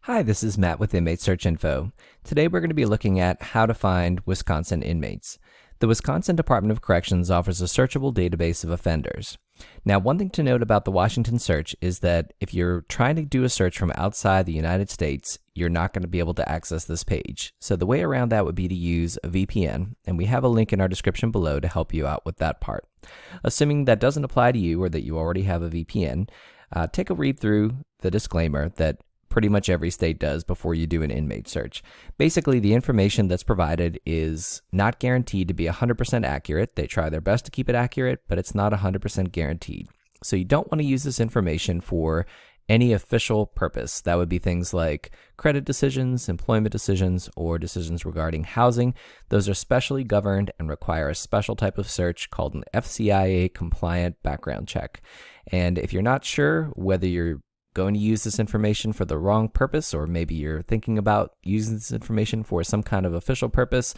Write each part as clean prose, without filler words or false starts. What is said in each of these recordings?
Hi, this is Matt with Inmate Search Info. Today we're going to be looking at how to find Wisconsin inmates. The Wisconsin Department of Corrections offers a searchable database of offenders. Now, one thing to note about the Washington search is that if you're trying to do a search from outside the United States, you're not going to be able to access this page. So the way around that would be to use a VPN, and we have a link in our description below to help you out with that part. Assuming that doesn't apply to you or that you already have a VPN, take a read through the disclaimer that pretty much every state does before you do an inmate search. Basically, the information that's provided is not guaranteed to be 100% accurate. They try their best to keep it accurate, but it's not 100% guaranteed. So you don't want to use this information for any official purpose. That would be things like credit decisions, employment decisions, or decisions regarding housing. Those are specially governed and require a special type of search called an FCIA compliant background check. And if you're not sure whether you're going to use this information for the wrong purpose, or maybe you're thinking about using this information for some kind of official purpose,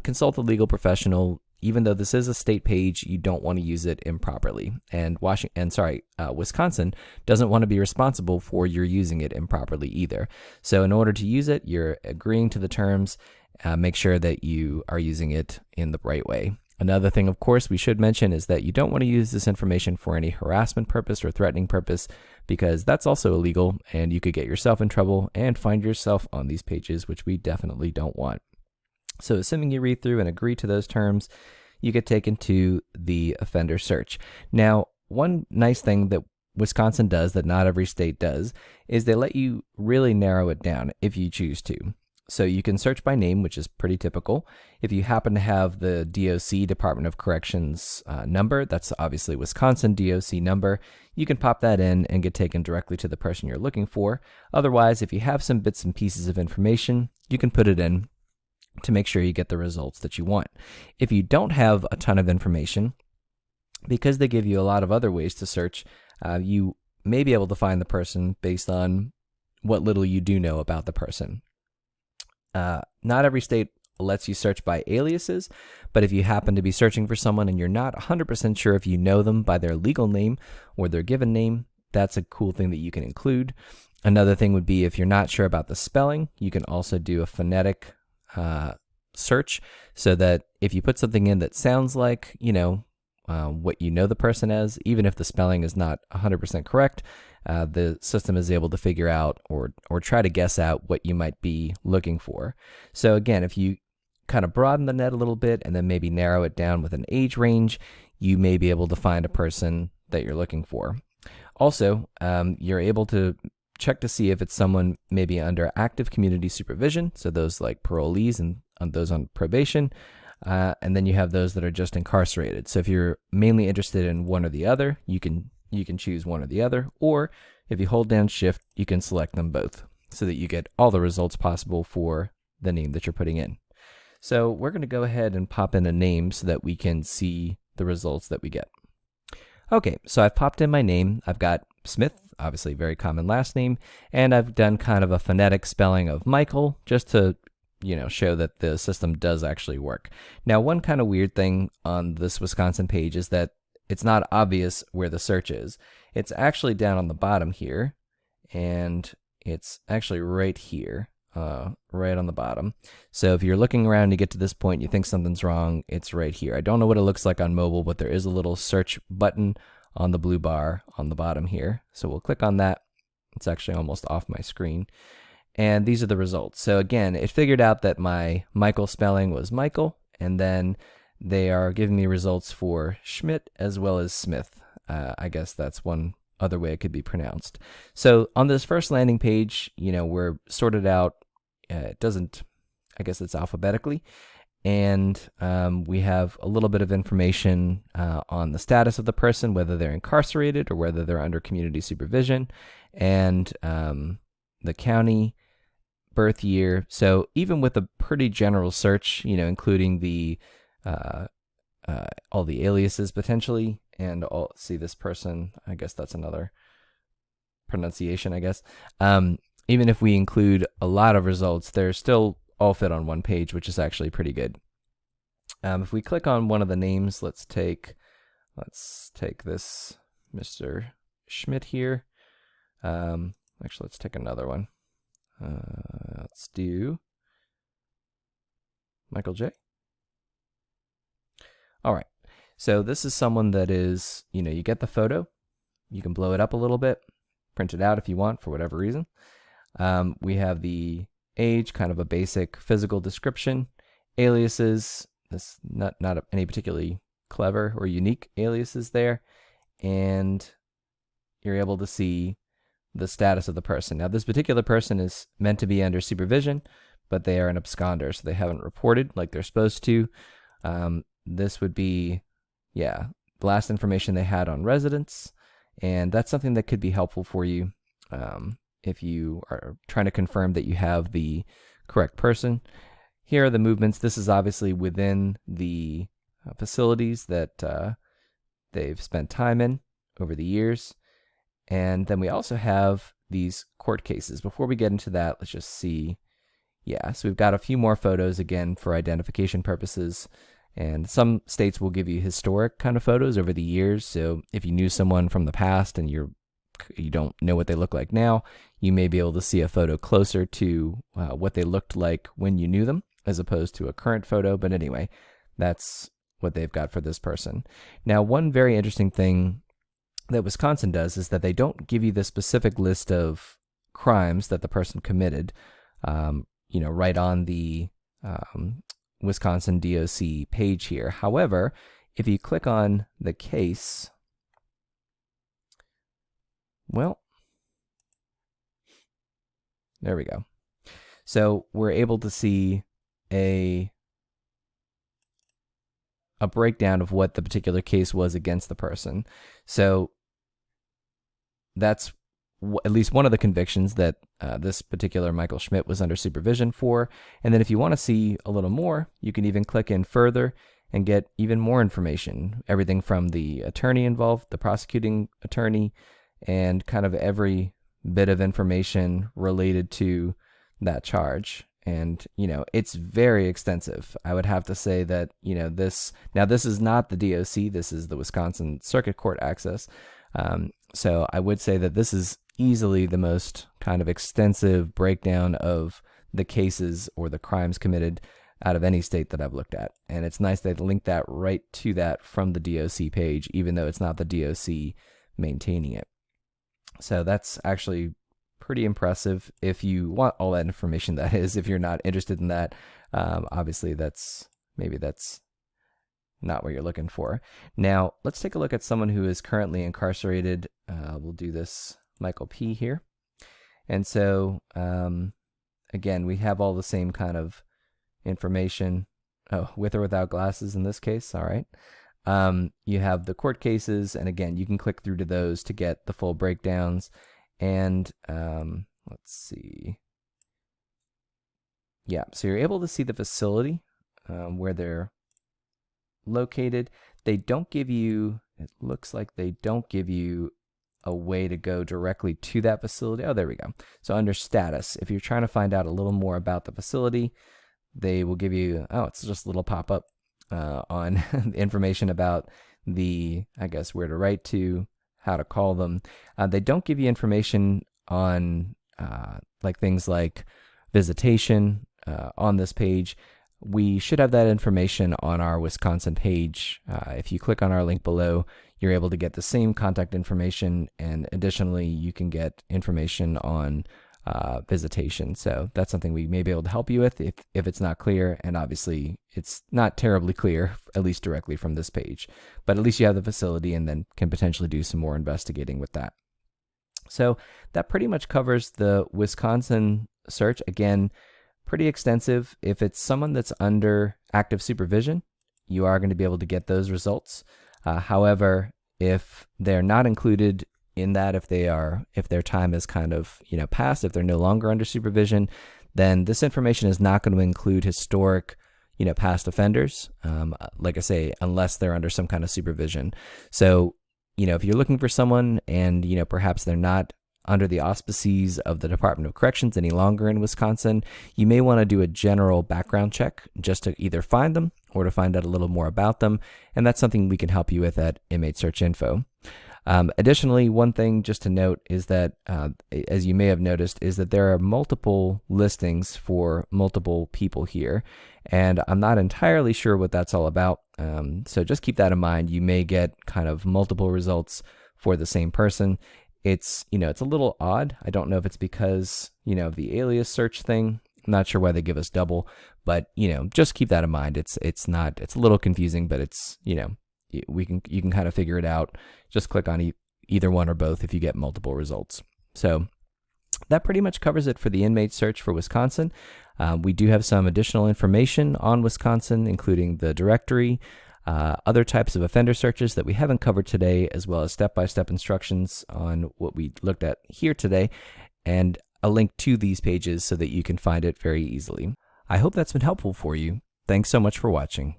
consult a legal professional. Even though this is a state page, you don't want to use it improperly. And Wisconsin doesn't want to be responsible for your using it improperly either. So in order to use it, you're agreeing to the terms. Make sure that you are using it in the right way. Another thing, of course, we should mention is that you don't want to use this information for any harassment purpose or threatening purpose, because that's also illegal and you could get yourself in trouble and find yourself on these pages, which we definitely don't want. So assuming you read through and agree to those terms, you get taken to the offender search. Now, one nice thing that Wisconsin does that not every state does is they let you really narrow it down if you choose to. So you can search by name, which is pretty typical. If you happen to have the DOC, Department of Corrections number, that's obviously Wisconsin DOC number, you can pop that in and get taken directly to the person you're looking for. Otherwise, if you have some bits and pieces of information, you can put it in to make sure you get the results that you want. If you don't have a ton of information, because they give you a lot of other ways to search, you may be able to find the person based on what little you do know about the person. Not every state lets you search by aliases, but if you happen to be searching for someone and you're not 100% sure if you know them by their legal name or their given name, that's a cool thing that you can include. Another thing would be if you're not sure about the spelling, you can also do a phonetic search, so that if you put something in that sounds like, what you know the person as, even if the spelling is not 100% correct, the system is able to figure out or try to guess out what you might be looking for. So again, if you kind of broaden the net a little bit and then maybe narrow it down with an age range, you may be able to find a person that you're looking for. Also, you're able to check to see if it's someone maybe under active community supervision, so those like parolees and those on probation, and then you have those that are just incarcerated. So if you're mainly interested in one or the other, you can choose one or the other, or if you hold down shift, you can select them both so that you get all the results possible for the name that you're putting in. So we're going to go ahead and pop in a name so that we can see the results that we get. Okay, so I've popped in my name. I've got Smith, obviously very common last name, and I've done kind of a phonetic spelling of Michael just to show that the system does actually work. Now, one kind of weird thing on this Wisconsin page is that it's not obvious where the search is. It's actually down on the bottom here, and it's actually right here, right on the bottom. So if you're looking around to get to this point, you think something's wrong, it's right here. I don't know what it looks like on mobile, but there is a little search button on the blue bar on the bottom here. So we'll click on that. It's actually almost off my screen. And these are the results. So again, it figured out that my Michael spelling was Michael, and then they are giving me results for Schmidt as well as Smith. I guess that's one other way it could be pronounced. So on this first landing page, we're sorted out. I guess it's alphabetically. And we have a little bit of information on the status of the person, whether they're incarcerated or whether they're under community supervision, and the county, birth year. So even with a pretty general search, including the all the aliases potentially, and see this person, I guess that's another pronunciation, I guess. Even if we include a lot of results, they're still all fit on one page, which is actually pretty good. If we click on one of the names, let's take this Mr. Schmidt here. Actually, let's take another one. Let's do Michael J. All right. So this is someone that is, you get the photo, you can blow it up a little bit, print it out if you want for whatever reason. We have the age, kind of a basic physical description, aliases, this not any particularly clever or unique aliases there, and you're able to see the status of the person. Now, this particular person is meant to be under supervision, but they are an absconder, so they haven't reported like they're supposed to. This would be, the last information they had on residence, and that's something that could be helpful for you if you are trying to confirm that you have the correct person. Here are the movements. This is obviously within the facilities that they've spent time in over the years. And then we also have these court cases. Before we get into that, let's just see. So we've got a few more photos again for identification purposes. And some states will give you historic kind of photos over the years. So if you knew someone from the past and you don't know what they look like now, you may be able to see a photo closer to what they looked like when you knew them, as opposed to a current photo. But anyway, that's what they've got for this person. Now, one very interesting thing that Wisconsin does is that they don't give you the specific list of crimes that the person committed, right on the Wisconsin DOC page here. However, if you click on the case, well, there we go. So we're able to see a breakdown of what the particular case was against the person. So that's at least one of the convictions that this particular Michael Schmidt was under supervision for. And then if you want to see a little more, you can even click in further and get even more information. Everything from the attorney involved, the prosecuting attorney, and kind of every bit of information related to that charge. And, it's very extensive. I would have to say that, this is not the DOC, this is the Wisconsin Circuit Court access. So I would say that this is easily the most kind of extensive breakdown of the cases or the crimes committed out of any state that I've looked at. And it's nice they link that right to that from the DOC page, even though it's not the DOC maintaining it. So that's actually pretty impressive. If you want all that information, that is, if you're not interested in that, obviously that's not what you're looking for. Now, let's take a look at someone who is currently incarcerated. We'll do this Michael P. here. And so, again, we have all the same kind of information. Oh, with or without glasses in this case. All right. You have the court cases, and again, you can click through to those to get the full breakdowns. And let's see. So you're able to see the facility where they're located. They don't give you, it looks like they don't give you a way to go directly to that facility. Oh, there we go. So under status, if you're trying to find out a little more about the facility, they will give you, it's just a little pop-up on information about where to write to, how to call them. They don't give you information on things like visitation on this page. We should have that information on our Wisconsin page. If you click on our link below, you're able to get the same contact information, and additionally, you can get information on visitation. So that's something we may be able to help you with if it's not clear, and obviously it's not terribly clear, at least directly from this page. But at least you have the facility and then can potentially do some more investigating with that. So that pretty much covers the Wisconsin search. Again, pretty extensive. If it's someone that's under active supervision, you are going to be able to get those results. However, if they're not included in that, if their time is kind of passed, if they're no longer under supervision, then this information is not going to include historic past offenders, like I say, unless they're under some kind of supervision. So if you're looking for someone and perhaps they're not under the auspices of the Department of Corrections any longer in Wisconsin, you may want to do a general background check just to either find them or to find out a little more about them. And that's something we can help you with at Inmate Search Info. Additionally, one thing just to note is that, as you may have noticed, is that there are multiple listings for multiple people here, and I'm not entirely sure what that's all about. So just keep that in mind. You may get kind of multiple results for the same person. It's a little odd. I don't know if it's because of the alias search thing. I'm not sure why they give us double, but just keep that in mind. It's a little confusing, but it's you can kind of figure it out. Just click on either one or both if you get multiple results. So that pretty much covers it for the inmate search for Wisconsin. We do have some additional information on Wisconsin, including the directory, other types of offender searches that we haven't covered today, as well as step-by-step instructions on what we looked at here today, and a link to these pages so that you can find it very easily. I hope that's been helpful for you. Thanks so much for watching.